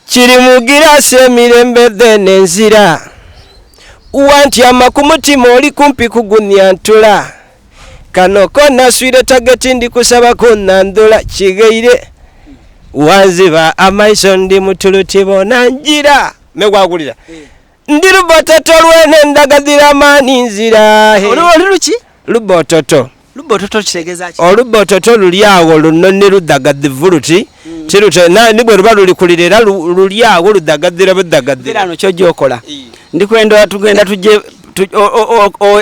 Kiri mugira se mirembe dene nzira Uwanti amakumutima oli kumpi kugunya ntula Kano kona swire tageti ndi kusaba kona ndola Chigeire Wanziba amaiso ndi mutulutibo nanjira Megwagulira Ndi lubototo lwene ndagadira mani nzira Oli luki? Lubototo Lubototo kitegeza ki? Olubototo lulyawo lunone ludagadivuruti Chirute na nibwe ruba lulikulirira lulyawo ludagadira budagadira ano kyojja okola ndikwenda tugenda tujje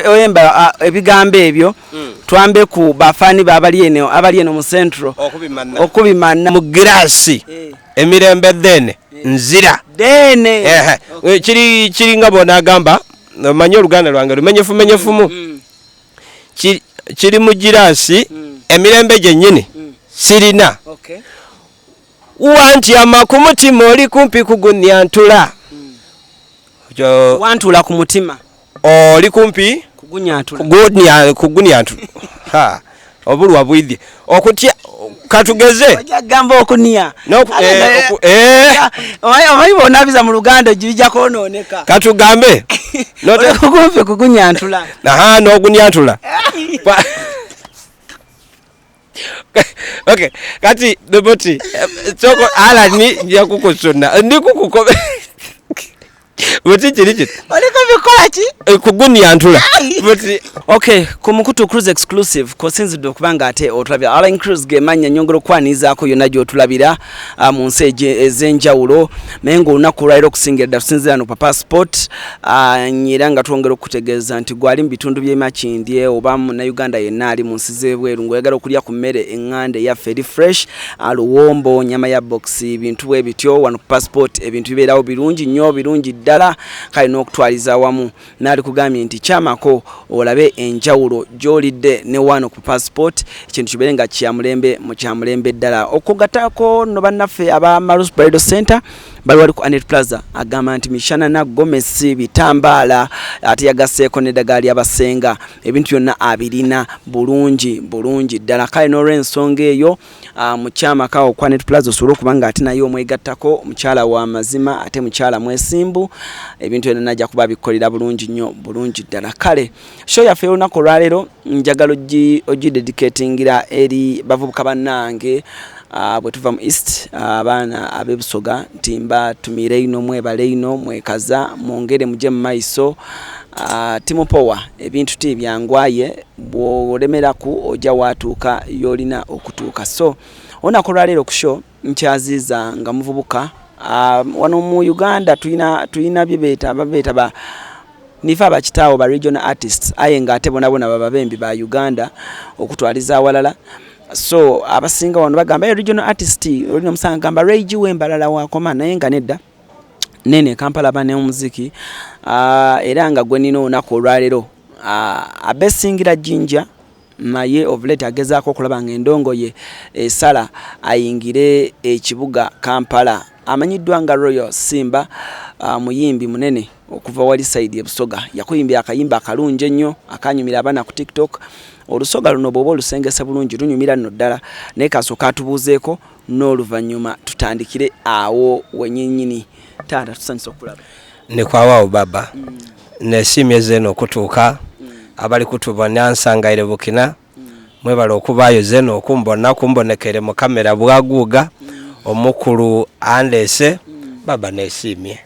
oyemba ebigambo ebyo twambe ku bafani abali eno mu central okubimanna mu grassi emirembe dene nzira dene kiri nga bona agamba manyo Luganda lwange lumenyefumenyefumu kiri mu girasi emirembe gyennyini sirina Wanti amakumutima oli kumpi kugunya ntula wantula ku mutima oli kumpi kugunya ntula kugunya ntula ha obulwa bwidye okutya katugeze gamba okunia omayibona biza mu Luganda jibija kononeka katugambe note kumpi kugunya ntula aha no gunya ntula Okay, kati doboti choko ala ni ya kukusuna ndi kukuko Wati chirichi oliko bikola ki kugunya ntula Okay, kumukutu CRUZ exclusive ko sinzido kubanga ate otulabira ALLANCRUZ gemanya nyongero kwaniza ko yona gyo tulabira mu nseje ezenjawulo mengo unaku rairo kusingira dasinzira no papa sport nyiranga twongero kutegeeza nti gwali mbitundu bye machindye oba mu na Uganda yenali mu nsize bweru ngoyagala okulya ku mmere engande ya fedi fresh aluwombo nyama ya box bintu ebityo wano passport ebintu biberawo birungi nnyo birungi ddala kali n'okutwaliza wamu nali kugambye nti chamako olabe enjawulo jolidde ne wano ku passport ekintu kiberenga kyamulembe mu kyamulembe ddala okugatako no bannaffe aba Marus Bridal Center bali wali ku Anet Plaza agamba nti mishana na gomesi bitambala ati yagaseko nedagali abasenga ebintu byonna abirina bulungi ddala kale no rensonga eyo mu kyama kawo ku Anet Plaza osolo kubanga ati nayo omwegattako mukyala wa mazima ate mukyala mwesimbu ebintu byonna najja kuba bikolera bulungi nnyo bulungi ddala kale show ya fe onako lwalero njagalo ogi dedicatingira eri bavubuka bannange bwe tuva mu east abaana abe Busoga timba tumire ino mwebale ino mwekaza mwongere muje mu maiso timopowa ebintu tibyangwaye bwolemeraku oja watuuka yolina okutuuka so onako lwalero ku show nkyaziza nga muvubuka wano mu Uganda tuina bibeta ba nifa abakitawo ba regional artists ayenga ate bonabona babembi ba Uganda okutwaliza awalala so abasinga wano bagamba regional artist olina musanga gamba Rage wembalala wakoma naye nga nedda nene Kampala bane omuziki era nga gwe nino onako olwalero abesingira jinja naye of late agezaako okulaba ng'endongo ye esala ayingire ekibuga Kampala amanyiddwa nga Royal Simba muyimbi munene okuva wali side Busoga yakuyimbya akayimba akalungi ennyo akanyumira abana ku TikTok olusoga luno bwoba olusengesa bulungi lunyumira nno ddala naye kasooka atubuuzeeko n'oluvannyuma tutandikire awo wennyinnyini taata tusanyusa okulaba ne kwawawo baba nesimye zeno okutuuka abali kutubona nsangaire bukina mwebala okubaayo zeno kumbonekere mu kamera bwaguuga omukulu andese baba nesimye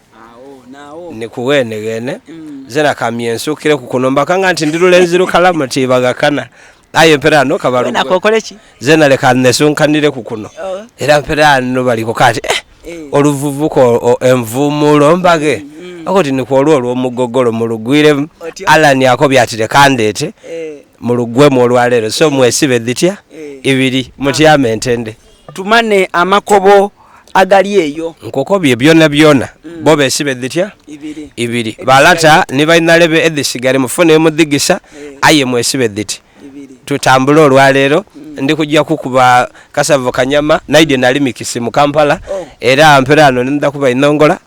nikuwenegene zena kamyensukire kukunomba kanga nti ndirulenziru kalamu tibagakana ayo mperano kabalu nakokoleki zena leka nesunkanire kukuno era mperano baliko kati oluvuvuko envumulo mbage akoti nikwolwo olw'omugogolo mu lugwire alani yako byatire kandete mu lugwemu olwalero so mwesibe dhitya ibiri mutyame ntende tumane amakobo agali eyo nkoko byona bobe sibe dhitya ibiri balata nibainalebe edhisigare mufune mudigisa aye mwesibe dhiti tutambula olwalero ndi kujja kukuba kasavo kanyama naide nalimikisi mu Kampala era mperano nda kuba inongola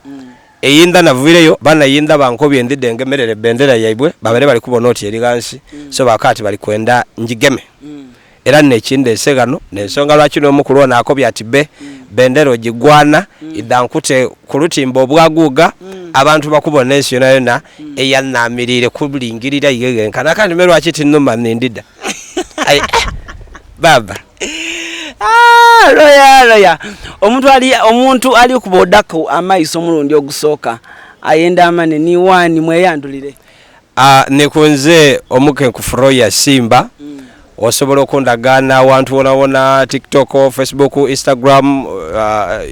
eyinda navuireyo bana yinda bankobye ndidengemerere bendera yaibwe babere bali kubona oti eri gansi so bakati bali kwenda njigeme era nekindese gano nensonga lwaki n'omukulu ono akobya ati bendero gigwana idankute ku lutimba obwaguuga abantu bakubona ensi yona yona eyannamirire kulingirira yegenkana kandi me lwaki tinnuma nindida baba loya omuntu ali okubodako amaiso omulundi ogusooka ayenda amane ni wani mweyandulire nekunze omukenkufu ya Simba osobola okundagana abantu wona TikTok, Facebook, Instagram,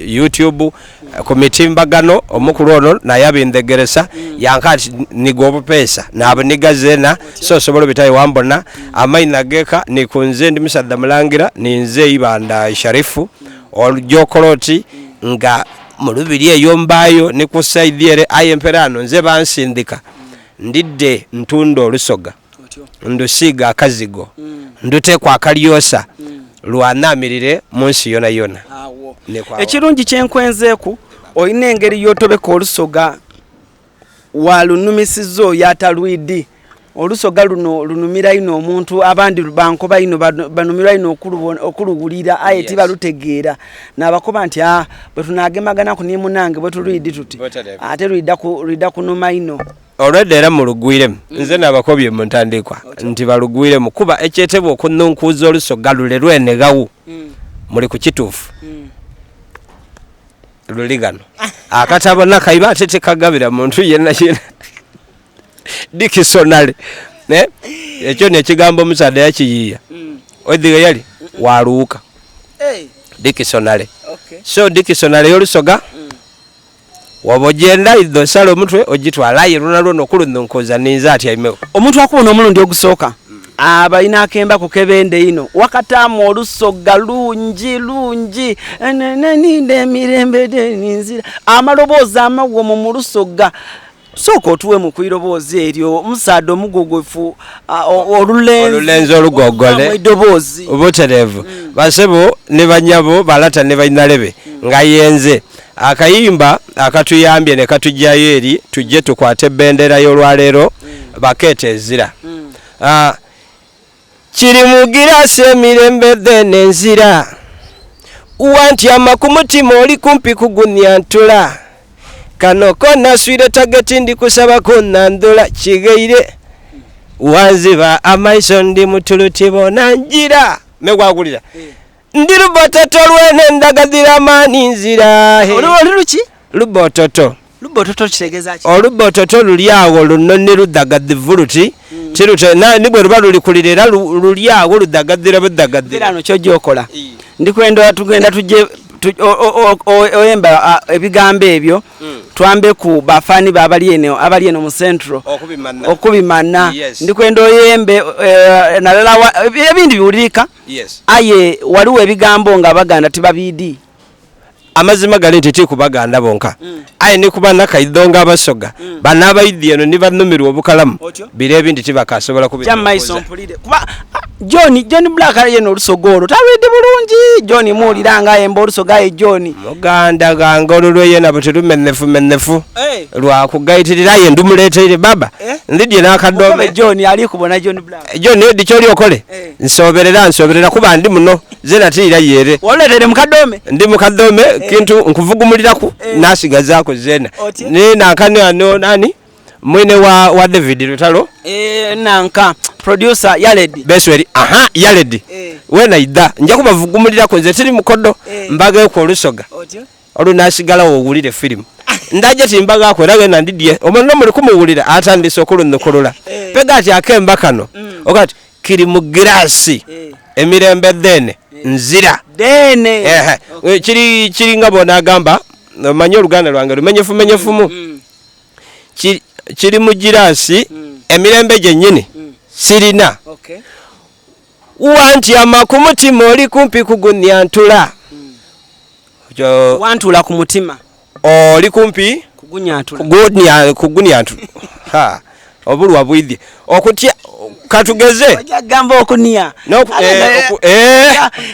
YouTube ku mitimbagano omukulu ono naye abindegeresa yankati nigobo pesa nabonigazena so osobola bitayi wambona amaina geka nikunze ndi Musadda Mulangira ninze Ibanda Sharifu oljokoloti nga mulubiri eyombayo nikusaidiere ayemperano nze bansindika ndidde ntundo Lusoga ndusiga akazigo ndutekwa akalyosa lwanamirire munsi yona yona ekirungi kyenkwenzeeku oyina engeri yotobeka Olusoga walunumisizo yatalwidi Olusoga luno lunumira ino omuntu abandi bankoba ino banumira ino okuluwulira aye tibalutegeera nabakoba nti bwe tunagemagana ku nimunange bwe tulwidi tuti ate lwida kunuma ino already era mulugwire nze nabakobye mu ntandikwa nti balugwire mu kuba ekyetebwa okununkuza Olusoga lulwenagawu muli ku kituufu luligano akatabo nakaiba atete kagabira muntu yenna dictionary ekyo nekigambo Musadda yakiyiya odiga yali waluuka dictionary so dictionary y'Olusoga wabogenda idho salo mutwe ogitwala yiruna lwono kulununkoza ninza ati aimewo omuntu akubona omulundi ogusooka abalina akemba ku kebende ino wakatamu Olusoga lungi ninde emirembe ninzira amaloboozi amagwo mu Lusoga soko otuwe mu kwiroboozi eryo Musadda omugogwefu olulenzi olugogole edoboozi obuterevu basebo ne banyabo balata ne bainalebe nga yenze akayimba akatuyambye ne katujjayo eri tujje tukwate bendera y'olwaleero bakete ezira kiri mugira semirembe dene nzira wanti amakumutima oli kumpi kugunya ntula kano kona swire tageti ndi kusaba kunandula kigeire wanziba amaiso ndi mutulutibo nanjira megwagulira ndi lubototo lwene ndagadira mani nzira luki lubototo kitegeza ki olubototo lulyawo lunone ludagadivuluti kirute nibwe luba lulikulira lulyawo ludagadira budagadira ano kyojokola ndikwenda tugenda tujje oyemba ebigambo ebyo twambe ku bafani babali eno mu central okubimana ndikwenda oyembe nalala ebindi biwulirika aye waliwo ebigambo nga baganda tibabidi amazima gali nti kubaganda bonka aye ne kuba nakaidonga abasoga banabayidi eno ni banumirwa obukalamu bire ebindi tibakasobola kubira jamaiso mpulire kuba John Black yeno Olusogolo tawidi bulungi John muliranga embo Olusoga ye John muganda gangolo lwe na butumennefu lwa kugaitirira ye ndumuletere baba ndidye nakadome John ali kubona John Black John edi kyoli okole nsoberera kuba ndi muno zena tira yere woletere mukadome ndi mukadome kintu nkuvugumuliraku nasigazaako zena ne nankani ano nani mwene wa David Lutalo nanka producer Yaledi besweri Yaledi wena ida nja kubavugumulira ko nze tiri mukodo mbaga ko Olusoga olunasigala owulire film ndaje timbaga akweraga nandidye omwana muri kumuwulira atandise okulunukolola pega ati akemba kano okati kiri mu grasi emirembe dene nzira dene kiri ngabona agamba manyo Luganda lwange lumenyefu kiri mu girasi emirembe gyennyini sirina wanti amakumutima oli kumpi kugunya ntula wantula ku mutima oli kumpi kugunya ntula obulwa bwidye okutya katugeze gamba okunia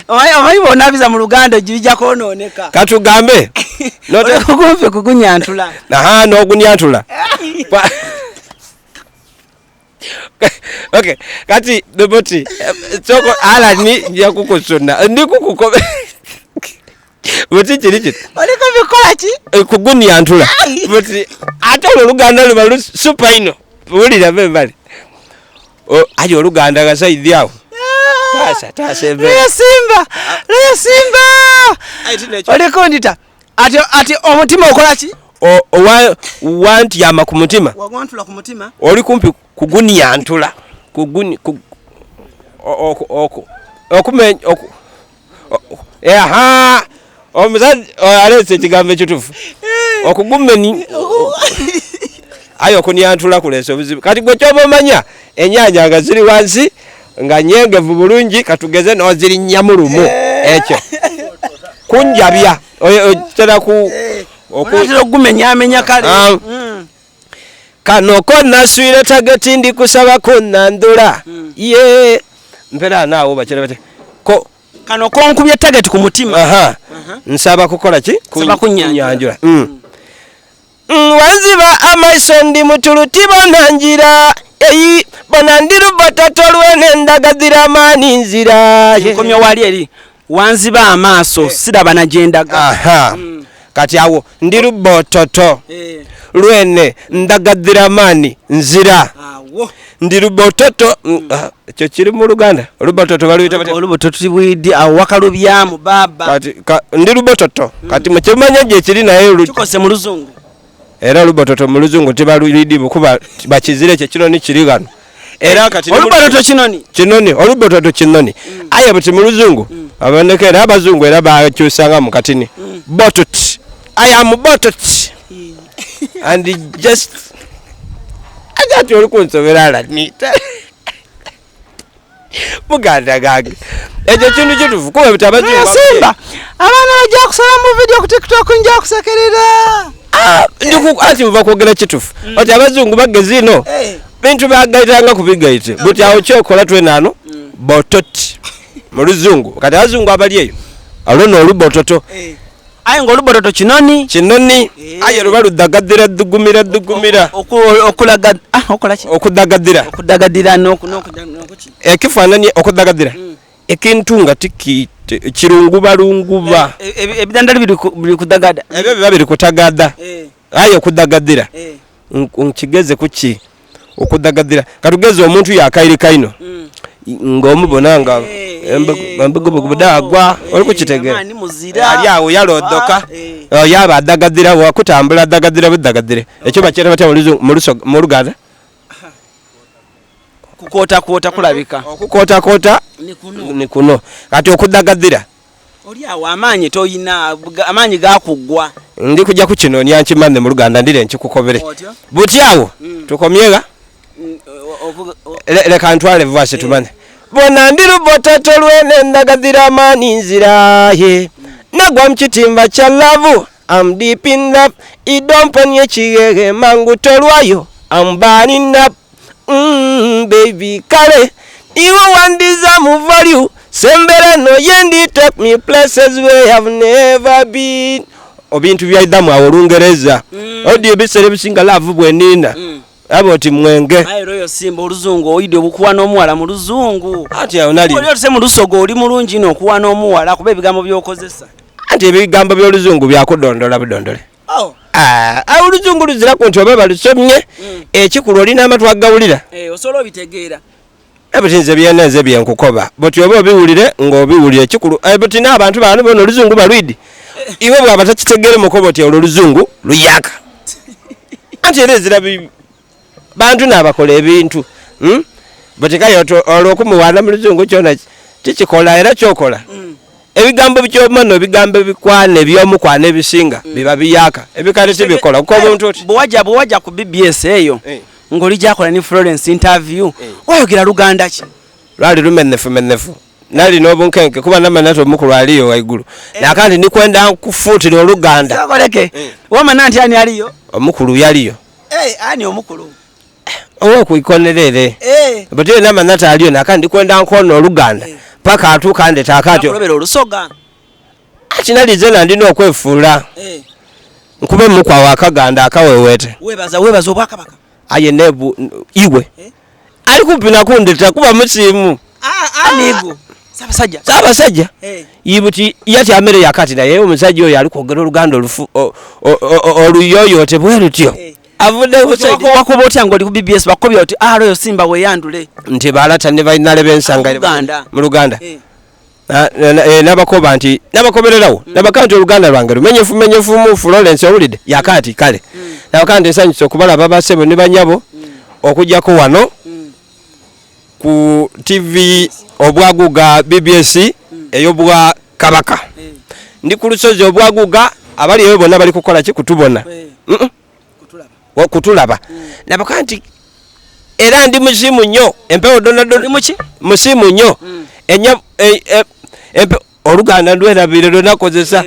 omayibona biza mu Luganda jirija kononeka katugambe kumpi kugunya ntula n'ogunya ntula Okay, kati doboti soko ala ni ya kukusuna ndi kukukobe buti chirichi oliko bikola ki kuguni antula buti ate oluganda lubalu super ino bulira bembali ayo oluganda gasaidi awo tasa Lea Simba oliko ndita ati omutima okola ki wanti yama ku mutima wagwantula ku mutima oli kumpi kuguni antula kuguni okumenya aha omuzazi alese ekigambo ekitufu okugumeni ayo kunyantula kuleso buzibu kati gwe kyoba omanya enyanya nga ziri wansi nga nyengevu bulungi katugeze noziri nyamulumu ekyo kunjabya tera ku okugumenya kale kano konna swire tageti ndi kusaba kunnandula ye mpera naawo bakira bate ko kano konkubye tageti ku mutima nsaba kukola ki kunyanjula wanziba amaiso ndi mutuluti bonanjira eyi bonandiru batoto lwene ndagadira mani nzira komyo wali eri wanziba amaaso siraba najendaga kati awo ndiru bototo lwene ndagadira mani nzira ndiru bototo kyo kiri mu Luganda olubototo baluyita bate olubototo bwidi awakalubyamu baba kati ndiru bototo kati mukimanya je kiri naye kikose mu Luzungu era olubototo mu Luzungu tibaluyidi bukuba bakizire kye kino ni kiri gano era kati olubototo kinoni olubototo kinoni aye buti mu Luzungu abonekera abazungu era bakyusanga mu katini botot I am botot and just ajati olikunsobera nita Buganda gage ejo kintu kitufu kuba bitabazungu Simba abana bajja kusala mu video ku TikTok njja kusekerera ndiku ati uva kwogera kitufu oti abazungu bagezi no bintu bagaitanga kubigaite buti awo kyokola twenano botot mu Luzungu kati abazungu abali eyo alono olubototo aye ngolubototo kinoni aye lubalu dagadira dugumira okulaga okola ki okudagadira nokuki ekifanani okudagadira ekintu nga kirungubalunguba ebidandali biri kudagada ebyo biba biri kutagada aye okudagadira nkigeze kuki okudagadira katugeze omuntu yakairika ino ng'omubona nga embugubudagwa oli kukitegera ali awo yalodoka yaba adagadira wakutambula adagadira budagadire ekyo bakyera batya mu Luganda kukota kulabika okukota ni kuno kati okudagadira oli awo amaanyi toyina amaanyi gakugwa ndi kujja ku kino nyankimande mu Luganda ndire nkikukobere buti awo tukomyega leka ntwale vwase tumane bona ndiru bototo lwene ndagadira mani nzira ye nagwa mkitimba kya love I'm deep in love idomponye chigege mangu tolwayo I'm burning up baby kale iwe wandiza mu value sembera no yendi take me places where I have never been obintu byaidamu awolungereza odi ebisere bisinga love bwenina aboti mwenge ayiro yo Simba oluzungu oyide obukuwa n'omuwala mu Luzungu ati ayo nali oli otse mu Lusogo oli mulungi n'okuwa n'omuwala kuba ebigambo by'okozesa ati ebigambo by'Oluzungu byakudondola budondole Oluzungu luzira ku nti oba balusomye ekikulu olina amatwi agawulira osobola obitegeera ebitinze byeneze byenkukoba boti oba obiwulire ng'obiwulire ekikulu boti n'abantu baano bona Oluzungu balwidi iwe bwaba takitegeere mukoba oti Oluzungu luyaka anti era ezira bantu n'abakola ebintu botikayo olw'okumuwaana mu Luzungu kyona kikikola era kyokola ebigambo by'omano ebigambo ebikwana eby'omukwana ebisinga biba biyaka ebikale tibikola kuko omuntu oti bwajja ku BBS eyo ng'oli gyakola ni Florence interview wayogera Luganda ki lwali lumenefu nali n'obunkenke kuba namanato omukulu aliyo waigulu nakandi nikwenda kufuutira Oluganda sakoleke wamana nti ani aliyo omukulu yaliyo ani omukulu owo kuikonerere butiyo namanata aliyo nakandi kwenda nkono Oluganda paka atuka ndeta akatyo kulobera Olusoga akinalize nandina okwefuula nkube mukwa wakaganda akawewete webaza obwakabaka aye nebu iwe ali kumpi nakundeta kuba musimu amigo Sabasajja yibuti yati amere yakati naye omusajja oyo ali kwogera oluganda olufu oluyoyote bwe lutyo avude wakuba otya ng'oli ku BBS bakobya oti aloyo Simba weyandule nti balata ne balinale bensanga mu Luganda nabakoba nti nabakobererawo nabakanti oluganda lwange lumenyefu mu Florence owulidde yakati kale nabakanti ensanyusa okubalaba basebo ne banyabo okujjako wano ku TV obwaguga BBS eyobwa kabaka ndi ku lusozi obwaguga abali eyo bonna bali kukola ki kutubona kutulaba nabakanti era ndi musimu nnyo empewo donna musimu nnyo oluganda ndwerabire lwenakozesa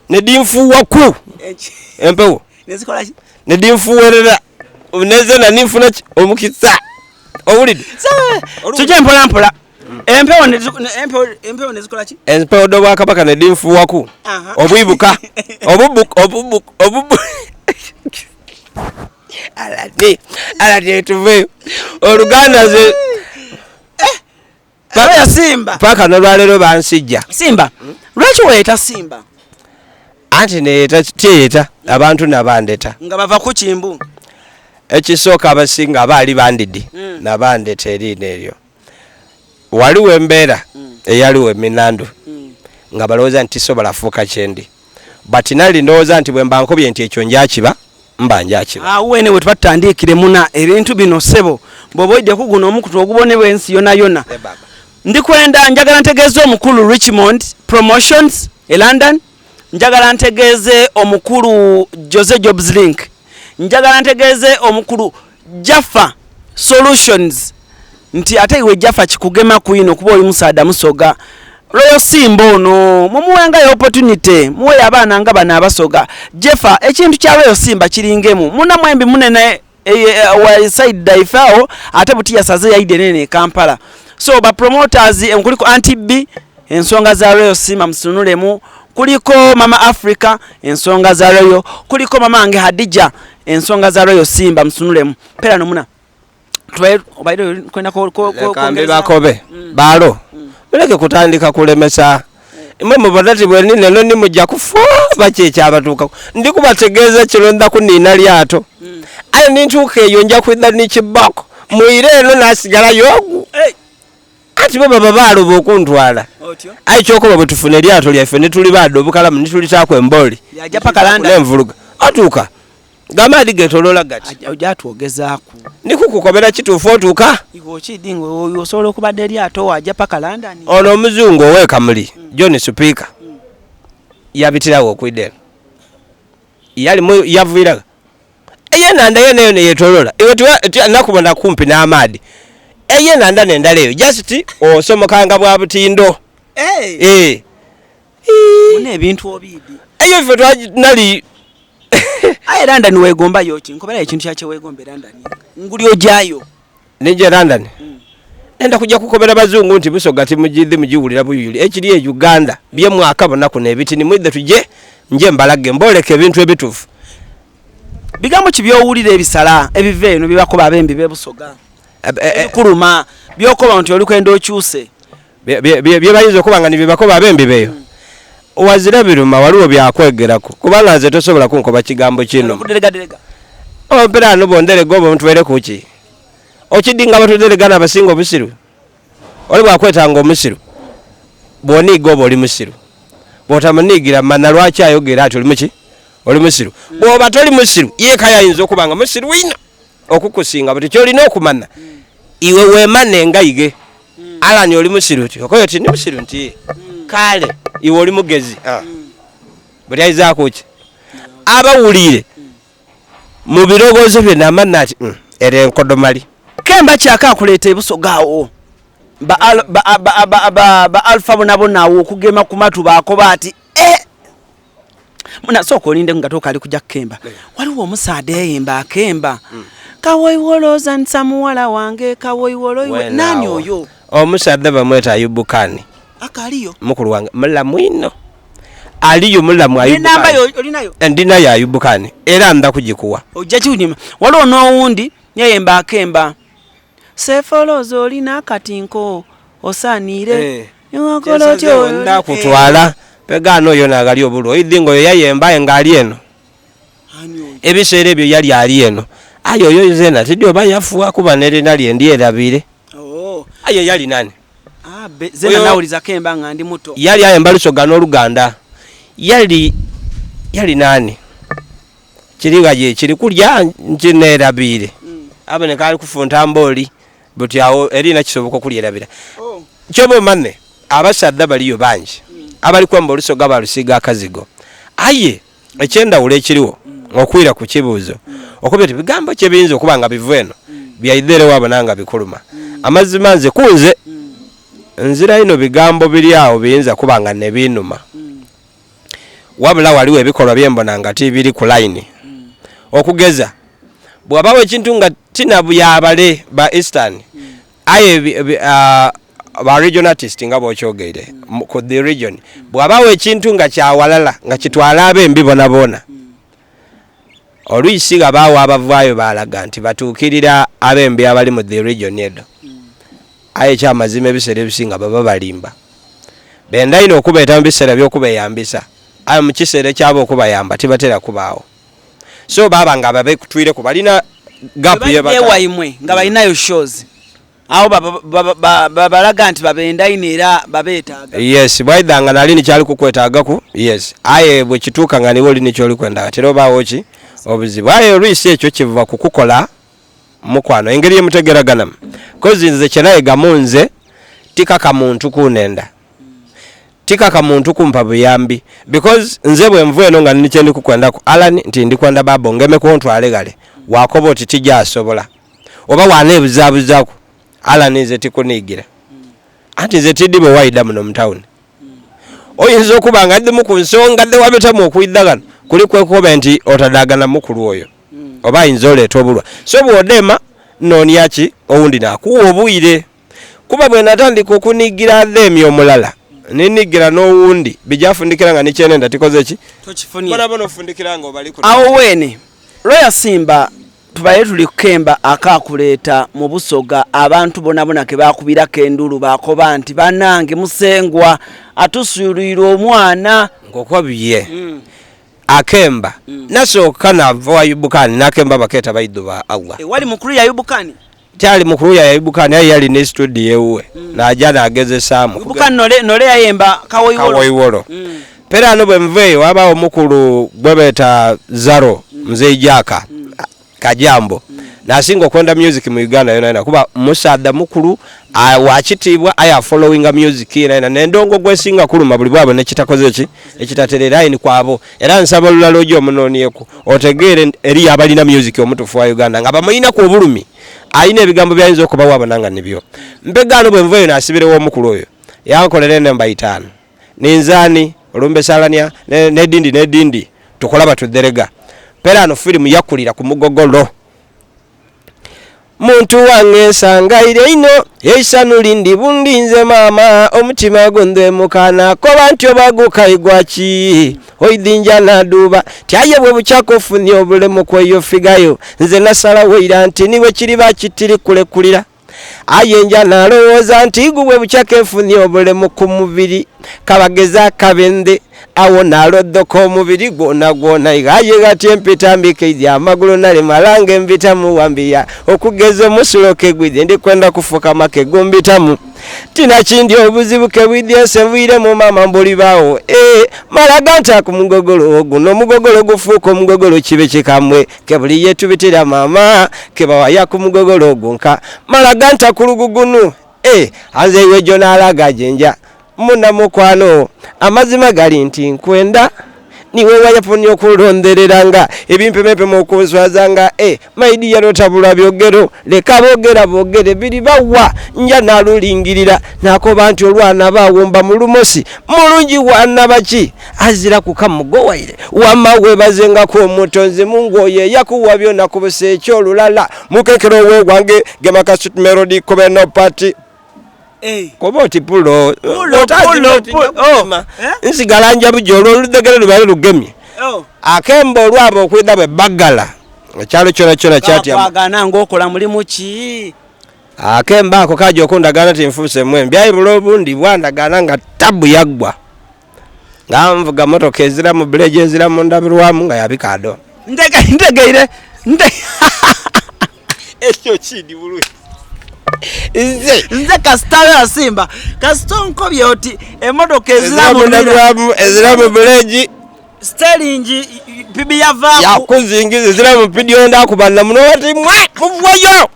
nedinfuwaku empewo nedinfuwerera nezena ninfuna omukisa owulidde tujje mpolampola empewo nezikola ki empewo dobwakabaka nedinfuwaku obwibuka obubu alati tuve oluganda ze ya Simba paka nolwalero bansijja Simba lwaki weeta Simba anti neeta tiyeta abantu nabandeta nga bava ku kimbu ekisooka abasinga abaali bandidi nabandeta erina eryo waliwo embeera eyaliwo eminandu nga balowooza nti sobola fuuka kyendi but Nali ndowooza nti bwe mba nkobye nti ekyo njakiba mba njakiba wene we twatandiikire muna ebintu bino sebo bw'oba ojja kuguno omukutu ogubonebwa ensi yona ndikwenda njagala ntegeeze omukulu Richmond Promotions e London njagala ntegeeze omukulu Jose Jobs Link njagala ntegeeze omukulu Jaffa Solutions nti ate iwe Jaffa kikugema kuino kuba oli musaada musoga Royal Simba ono mumuwenga opportunity muwe abaana nga bana abasoga Jaffa ekintu kya Royal Simba kiringemu muna mwembi munene wa side daifao ate buti yasaze yaide nene Kampala so ba promoters kuliko Anti B ensonga za Royal Simba msunulemu kuliko Mama Africa ensonga za Royal kuliko Mama Ange Hadija ensonga za Royal Simba msunulemu pera nomuna obaide kwenda kambe bakobe balo uleke kutandika kulemesa mwe mubadati bweni neno ni mujja kufa bachecha abatuka ndi kubategeeza kironda kunina lyato ayo nintuke eyo nja kwidda ni kibako muire eno nasigala yogu ati baba balo bokuntwala ayi chokoba butufune lyato lyaffe netuli bado bukalamu nitulitako emboli yaja pakalanda nemvuluga atuka gamadi getolola gati ojatwogezaako nikukukobera kituufu otuuka iwo kidingo oyo osobola okubadde lyato wajja paka London ono omuzungu owekamuli John Speaker yabitirawo okwidde yalimu yavuiraga eyenanda yeneyo neyetolola iwe nakubona kumpi n'amaadi eyenanda nendala eyo just osomokanga bwa butindo mune ebintu obidi eyo ife Nali aye London wegomba yoki nkobera ekintu kyakye wegomba London nguli ojayo nije London nenda kujja kukobera bazungu nti Busoga timujidde mujiwulira buyuli ekiri e Uganda bye mwaka bonako nebiti ni mwidde tuje nje mbalage mboleke ebintu ebitufu bigambo kibyowulira ebisala ebive eno bibakoba abembi be Busoga kuluma byokoba nti oli kwenda okyuse bye bayizo okubanga ni bibakoba abembi beyo wazira biruma waliwo byakwegerako kubanga nze tosobola kunkoba kigambo kino ompera no bondere gobo ntwere kuki okidinga batudelegana abasinga obusiru oli bwakwetanga omusiru bwoni gobo oli musiru bwotamunigira mana lwaki ayogera ati oli muki oli musiru bwoba toli musiru yeka yayinza okubanga musiru wina okukusinga buti kyolina okumana iwe wemane ngayige alani oli musiru ti okoyo ti ni musiru nti kale iwe oli mugezi buli ayizaako ki abawulire mu birowoozo bye namana ati era enkodomali kemba kyaka akuleeta ebusogaawo ba alfa bonabonaawo okugema ku matu baakoba ati munasooka olinde ngatoka ali kujja kukemba waliwo omusaada eyemba akemba kawoiwoloza nsamuwala wange kawoiwolo iwe nani oyo omusaada bamweta Ayubukani akaliyo mukulu wange mulamu ino aliyo mulamu Ayubukani namba yo olinayo ndinayo Ayubukani era nda kujikuwa ojja kinyuma waliwo n'owundi yeyemba akemba sefolozo olina akatinko osanire ngokola tyo nda kutwala pegano oyo nagali obulu oyidingo yayemba engali eno ebiseera ebyo yali ali eno ayo oyo zena tidio bayafuwa kuba nere nali endierabire ayo yali nani zena nawuliza kemba nga ndi muto yali ayemba Busoga n'Oluganda yali nani kiriga je kiri kulya njinerabire abone kali kufunta mboli buti awo erina kisoboka kulirabira kyobo manne abasadda baliyo banji abali kwamba Busoga balusiga akazigo aye ekyenda ule kiriwo okwira ku kibuuzo okubeti bigambo kye binzo kubanga bivweno byaidere wabonanga bikuluma amazima nze kunze nzira ino bigambo biri awo biyinza kubanga ne binuma wabula waliwo ebikolwa byembonanga ti biri ku line okugeza bwabawo ekintu nga tinabu yabale ba Eastern aye ba region artist nga bokyogere ku the region bwabawo ekintu nga kyawalala nga kitwala abembi bona oluyisiga bawo abavaayo balaga nti batuukirira abembi abali mu the region edo aye kyamazima ebiseera ebisinga baba balimba benda ino okubeeta mu biseera by'okubeyambisa aye mu kiseera kyabo okubayamba tibatera kubaawo so baba nga babekutwire ku balina gap yewaimwe nga balinayo shows awo balaga nti babenda ino era babeetaaga yes bwaidanga nali ni kyali kukwetaagaku yes aye bwe kituuka nga niwe oli nikyo oli kwendaga tera obaawo ki obuzibu aye olwisi ekyo kiva kukukola mukwano engeri yemutegeraganamu kozi nze kyenayiga munze tikaka muntu kunenda tikaka muntu kumpa buyambi because nze bwe nvu eno nga nikye ndi kukwendako Alan nti ndi kwenda babo ngeme kontwale gale wakoba oti tijja asobola oba waneebuzaabuzaako Alan nze tikuniigira anti nze tiddi bwe wayida muno mu town oyinza okuba nga addimu ku nsonga dde wabitamu okuyiddagana kuli kwekuba nti otadagana mukulu oyo oba ayinza oleeta obulwa so bw'odema noonyaki owundi naakuwa obuyire kuba bwe natandika okuniigira dheemi omulala ninigira n'owundi bijafundikira nga nikyenenda tikoze ki tokifunye ofundikira nga obali awo weene Lawyer Simba tubaye tuli kukemba akakuleeta mu Busoga abantu bonabona ke bakubirako endulu bakoba nti banange musengwa atusuulira omwana ng'okwabye akemba nasooka nava Ayubukani nakemba bakeeta bayidu ba Allah wali mukuru ya Ayubukani tyali mukuru ya Ayubukani aye yali ne studio ewuwe najja nagezesaamu Ayubukani nole yayemba kawoiwolo pera no bwe nveeyo wabaawo mukulu gwebeeta Zaro mzee Jaka Kajambo nasinga okwenda music mu Uganda yona kuba musadda mukulu wakitiibwa aya following music ina nendongo gwesinga kuluma buli bwabo nekitakoze ki ekitaterera ini kwabo era nsaba olulala ojo omunoonyeko otegeere eri abalina music omutufu wa Uganda nga bamuyina ku obulumi ayina ebigambo byayinza okuba wabonanga nibyo mpegano bwe nveeyo nasibirewo omukulu oyo yankolera enamba 5 ninzani olumbe salania nedindi tukolaba tuderega pera no film yakulira ku mugogolo muntu wange sangaire ino eisanulindi bundinze mama omutima gondwe mukana ko bantyo bagukayigwaki oidinja naduba tyaye bwe buchakofunye obulemu kweyo figayo nze nasala weira nti niwe kiri bakitiri kulekulira ayenja nalowooza nti gubwe buchakefunye obulemu ku mubiri kabageza kabende awo naloddoko omubiri gwona igaye gati empitambike idya amagulu nali malange mbitamu wambia okugeza omusuloke gwidye ndi kwenda kufuka make gumbitamu tina kindi obuzibu kebwidye sevwire mu mama mbuli bawo malaganta ku mugogolo oguno omugogolo gufuuka omugogolo kibe kikamwe kebuli yetubitira mama kebawaya ku mugogolo ogunka malaganta ku lugugunu anze iwe jonalaga jenja muna mukwano amazima gali nti nkwenda niwe wayafunye okulondereranga ebimpemepe mu kuswazanga maidi yalotabula byogero leka bogere biri bawa nja nalulingirira nakoba nti olwana bawumba mu lumosi mulungi wana baki azira kukamugowaire wamawe bazenga ku mutonzi mungu oye yakuwa byona kubuse ekyolulala mukekero we gwange gemakasut melody kobeno party koboti pulo nsigalanja bujolo oludegere lubale lugemye akembo olwabo okwida bwe bagala ekyalo kyona kyona kyatya bagana ng'okola mulimu ki akemba ako kajo kundagana tinfuse mwembi ayi bulobundi bwandagana nga tabu yagwa ngamvuga motoka ezira mu village ezira mu ndabirwamu nga yabikado ntegeire ekyo kidi bulungi nze kasitawe Simba kastonko byoti emotoka ezira mu ndabirwamu ezira mu village sterling bibi yava yakuzingiza ezira mu video ndakubana muno wati muvwayo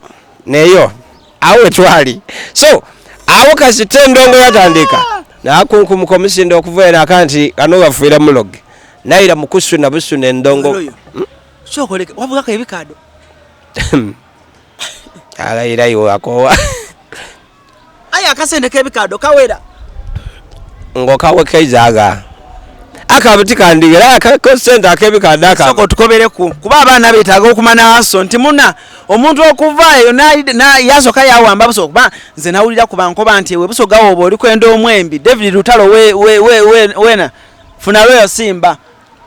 neyo awe twali so awo kasite ndongo yatandika nakunku mukomisindo okuvera akanti kano bafuira muloge naira mukusu na busu ne ndongo shokoleke wavuga ka ebikado ala ira yo akowa aya kasende ka ebikado kawera ngo kawe kaizaga akabutika ndigira akakosenta akebikado aka soko tukobere kuba abana betaga okumana aso nti muna omuntu okuvaayo na yasoka yawamba buso kuba nze nawulira kubankoba nti we Busoga wobo oli kwenda omwembi David Lutalo wena funa lweyo Simba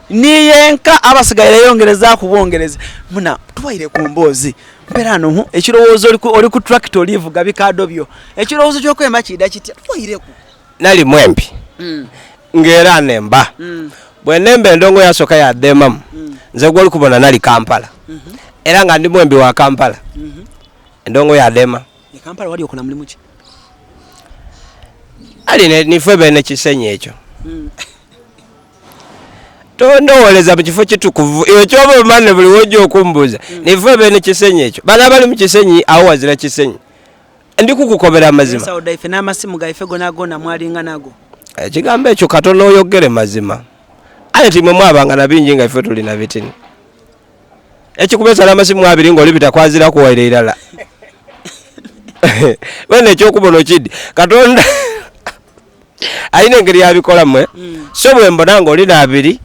niyenka abasigaire yongereza kubongereza muna tuwaire ku mbozi mperano ekirowoozo oli ku tractor livuga bikado byo ekirowoozo kyokwema kida kiti tuwaire ku nali mwembi ngera nemba bwenembe ndongo yasoka ya demamu nze gwoli kubona nali Kampala era nga ndi mwembi wa Kampala ndongo ya dema e Kampala wali okola mulimu ki ali nife bene kisenye ekyo tondowoleza mu kifo kitukuvu iwe kyoba mane buli wojja okumbuza nife bene kisenye ekyo bana bali mu kisenyi awo wazira kisenyi ndi kukukobera amazima sauda ife n'amasimu gaife gona mwalinga nago ekigambo ekyo katono oyogere mazima ate timwe mwabanga na bingi nga ife tulina bitini ekikubesa n'amasimu abiri ng'oli bitakwazira kuwaire irala wene ekyokubona kidi katonda ayina engeri yabikola mwe so bwe mbona ng'oli n'abiri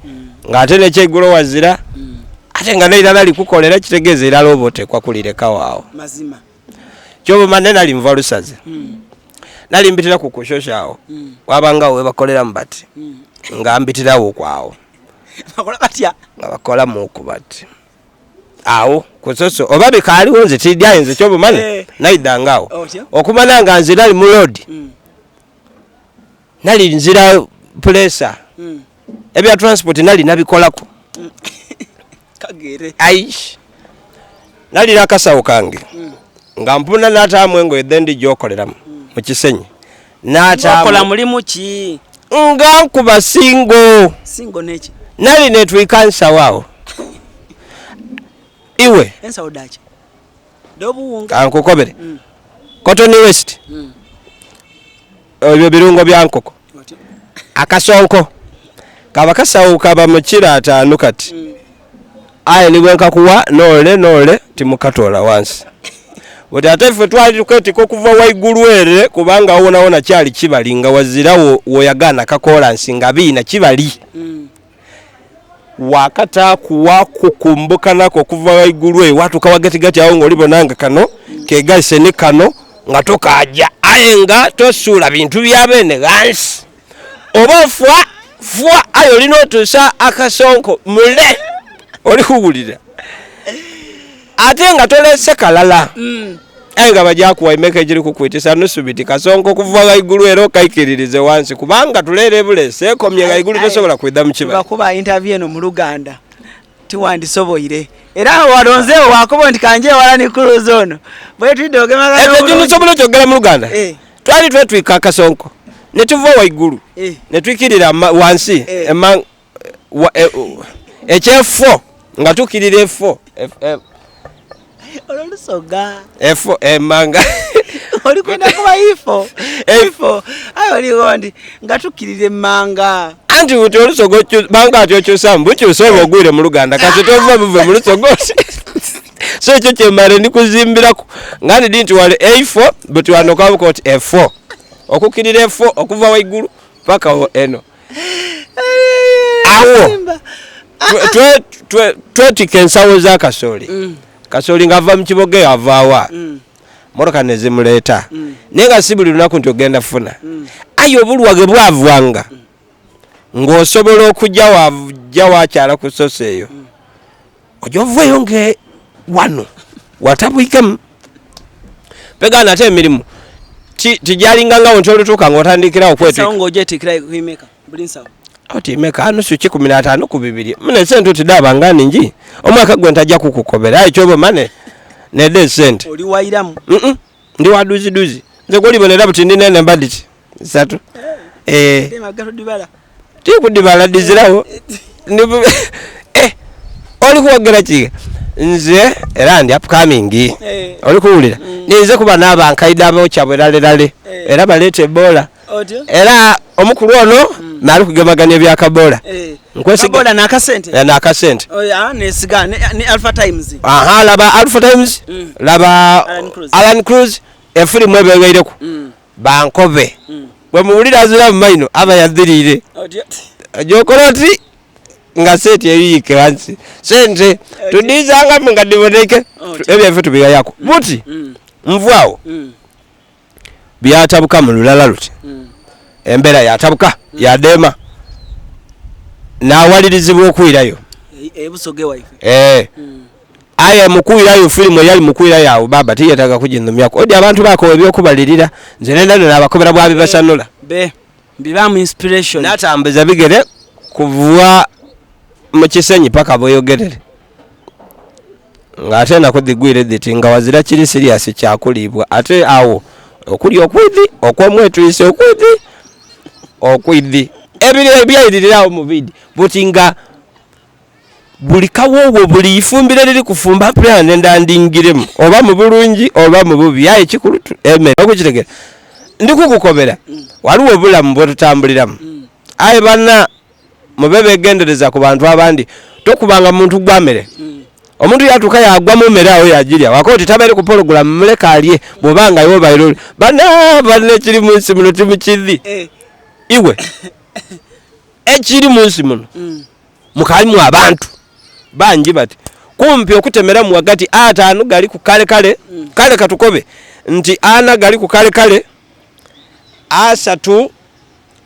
ng'ate nekyeggula wazira ate nga neirala likukolera kitegeeza irala oba otekwa kulirekawo awo mazima kyobuma ne nali nva lusaze nali mbitira ku kushoshawo wabangawo webakolera mu bati nga mbitirawo kwawo bakola batya nga bakola mu kubati awo kusoso oba bikaaliwo nze tidya nze kyobumane naidangawo okumana nga nze nali mu road nali nzira pressure ebya transport nali nabikolako kagere aish nali nakasawo kange nga mpuna n'ataamu engoye dhendi gyokoleramu mu kisenyi n'ataamu mulimu ki nga nkuba singo neki nali netwikansa waawo iwe ensawo daki dobuwunga kankukobere Cotton West ebyo birungo bya nkoko akasonko kaba kasawo kaba mu kiraataanu kati aye nibwenka kuwa nole timukatola wansi bwe ate ffe twali tuketiko kuva waigulu ere kubanga wona kyali kibali nga wazirawo woyagana kakola nsinga biina kibali wakata kuwa kukumbuka nako kuva waigulu watu kawagetigati awo ng'olibonanga kano kegalise ne kano nga tokaja aye nga tosula bintu byabene gansi oba fwa ayo linotusa akasonko mule oli kuwulira ate nga tolese kalala aye nga bajja kuwa imeka ejiri kukwitisa nusubiti kasonko kuva waigulu ero kaikiririze wansi kubanga tulere bulese ekomye waigulu tosobola kwidda mu kiba bakuba interview eno mu Luganda tiwandisoboire era walonzeewo wakuba nti kanje wala ni CRUZ ono bwe tudogema ebyo tusobola kyogera mu Luganda twali twetwika akasonko ne tuva waigulu ne twikirira wansi ekyefo nga tukirira efo Olusoga efo emanga oli kwenda kuba ifo ayo ligondi nga tukirire manga anti uti olusogo banga atyo kyosambu kyosaba ogwire mu Luganda kasi tova buve mu lusogo so ekyo kyemare ndikuzimbirako ngani dinti wale A4 but wanokawo koti F4 okukirira F4 okuva waigulu paka eno awo twetikensawo za kasoli kasoli ngava mu kiboge avaawa moroka nezimuleta nenga sibuli lunaku nti ogenda funa ayo obulwage bwavwanga ng'osobola okujja wajja wakyala ku soso eyo ojja ovueyo nge wano watabwikemu pegana ate emirimu tijalinga nga wonto lutuka ngotandikira okwetu songo jetikira kuimeka bulinsawo oti meka anusu 15 ku 2 mune sente tudaba ngani nji omwaka gwe ntajja kukukobera ayi chobo mane ne de sente oli wairamu ndi waduzi nze goli bonera buti ndi nene mbaditi satu magaro dibala ti kudibala dizirawo oli kuwagera ki nze era ndi upcoming oli kuwulira nize kuba n'abankaida abokyabweralelale era baleete ebola era omukulu ono nali kugemaganya ebyakabola nkwesiga n'akasente nesiga ne Alpha Times laba Alpha Times laba ALLANCRUZ efirimu ebeweireko bankobe bwe muwulira azira mu maino aba yadhirire ajokola oti nga seti eyike wansi sente tudizanga nga diboneke ebyo efe tubiga yako buti mvwao byatabuka mu lulala luti embera yatabuka yadema nawalirizibwa okwirayo Busoga wife aya mukwirayo filimu yali mukwirayo awo baba tiyetaga kujinnumyako odi abantu bako ebyokubalirira nze nenda n'abakobera bwabi basanula bibamu inspiration natambuza bigere kuvuwa mu kisenyi paka boyogerere ngate nako digwire diti nga wazira kiri serious kyakulibwa ate awo okuli okwidhi okwomwetwise okwidhi ebiri ebyayirirawo mu bidi butinga buli kawowo buli ifumbire liri kufumba plan endandingiremu oba mu bulungi oba mu bubi ayi kikulu eme okukitegera ndikukukobera waliwo bulamu bwetutambuliramu ayi bana mubebe gendereza ku bantu abandi tokubanga muntu gwamere omuntu yatuka yagwa mu mere awo yajirya wakoti tabere ku program muleka aliye bobanga yo bayiro bana kiri munsi muno timukizi iwe ekiri munsi muno mukalimu abantu banji bati kumpi okutemera mu wagati atano gali ku kale katukobe nti ana gali ku kale asatu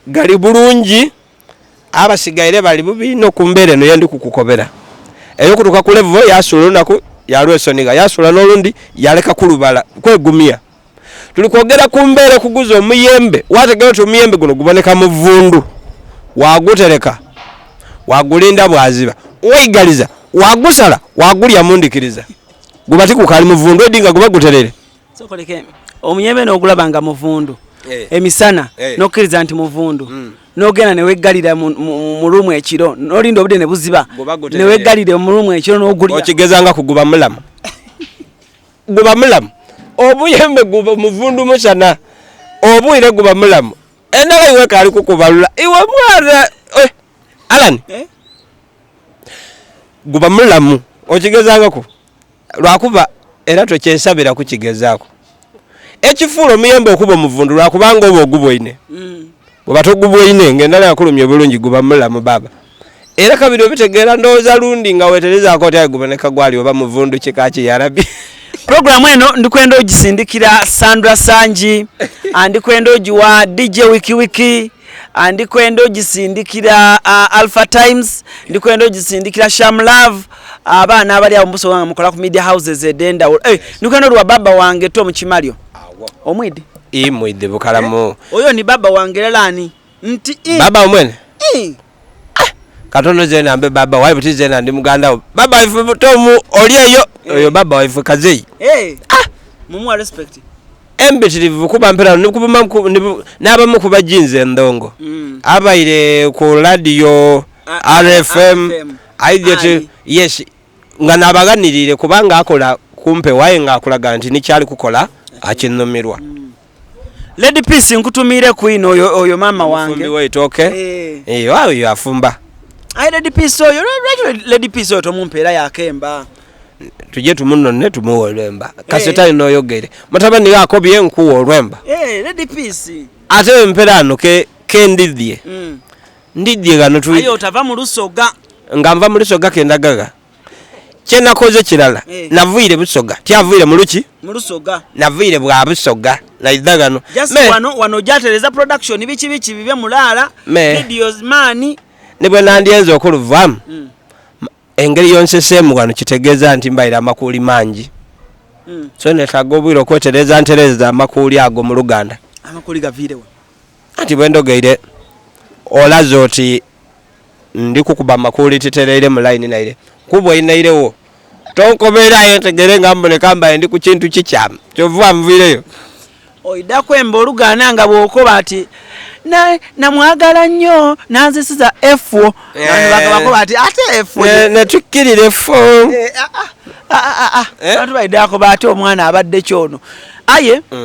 gali bulungi abasigaire bali bubi no kumbere no yandi kukukobera eyo kutuka ku level yasula nako yalwesoniga yasula n'olundi yaleka kulubala kwegumia tulikwogera kumbere kuguza omuyembe wategera to omuyembe guno guboneka mu vundu wagutereka wagulinda bwaziba oyigaliza wagusala wagulya mundikiriza gubati kukali mu vundu edinga guba guterere sokoleke omuyembe n'ogulabanga mu vundu emisana nokiriza nti mu vundu nogena ne weggalira mu rumu ekiro nolinda obudde ne buziba ne weggalira mu rumu ekiro n'ogulya okigezanga kuguba mulamu guba mulamu obuyembe guba muvundu musana obwire guba mulamu endala iwe kali kukubalula iwe mwana Alan guba mulamu okigezanga ku lwakuba era tokyesabira kukigezaako ekifulo omuyembe okuba omuvundu lwakubanga oba ogubwoine bw'oba togubwoine ng'endala yakulumya obulungi guba mulamu baba era kabiri obitegeera ndowooza lundi nga weeterezaako oti guboneka gwali oba muvundu kikaki yarabi programu eno ndikwenda ogisindikira Sandra Sanji andikwenda ogiwa DJ Wiki andikwenda ogisindikira Alpha Times ndikwenda ogisindikira Sham Love abaana abali abo Busoga nga mukola ku media houses edenda ndikwenda olwa baba wange Tom Kimalyo omwidi mwidi bukalamu oyo ni baba wange lani nti baba omwene katono zena ambe baba waibu tizena ndi muganda baba ifu Tom olieyo oyo baba waifu kazei mumu respect embitirivu kuba mpera n'abamu kuba jinze ndongo abaire ku radio RFM aidete yes nga nabaganirire kubanga akola kumpe waye nga akulaga nti nikyali kukola akinumirwa Lady Peace nkutumire queen oyo mama wange fumbi we itoke wawe yafumba Lady Peace oyo Lady Peace oyo tomumpera yakemba tuje tumunone tumuwolemba kaseta inoyogere matabani yako byenkuwo olwemba Lady Peace ate mperano ke ndidye ndidye gano tu ayo tava mu Busoga ngamva mu Busoga kendagaga kyena koze kirala navuire Busoga tyavuire mu luki mu Busoga navuire bwa Busoga na idagano wano jatereza production bichi bibye mulala videos mani nibwe nandyenzo okuluvamu engeri yonse semu wano kitegeza nti mbaira makuli manji so netaga obwire okwetereza ntereza amakuli ago mu Luganda amakuli gavirewa anti bwendogeire olaze oti ndi kukuba amakuli titereire mu line naire kubwa inairewo tonkobera yentegere ngambone kamba ndi ku kintu kikyama kyovuwa mvireyo oidako embo Luganda nga bwokoba ati namwagala nnyo nanzisiza F nani ati ate F ne tukirire F bantu baidako bati omwana abadde kyono aye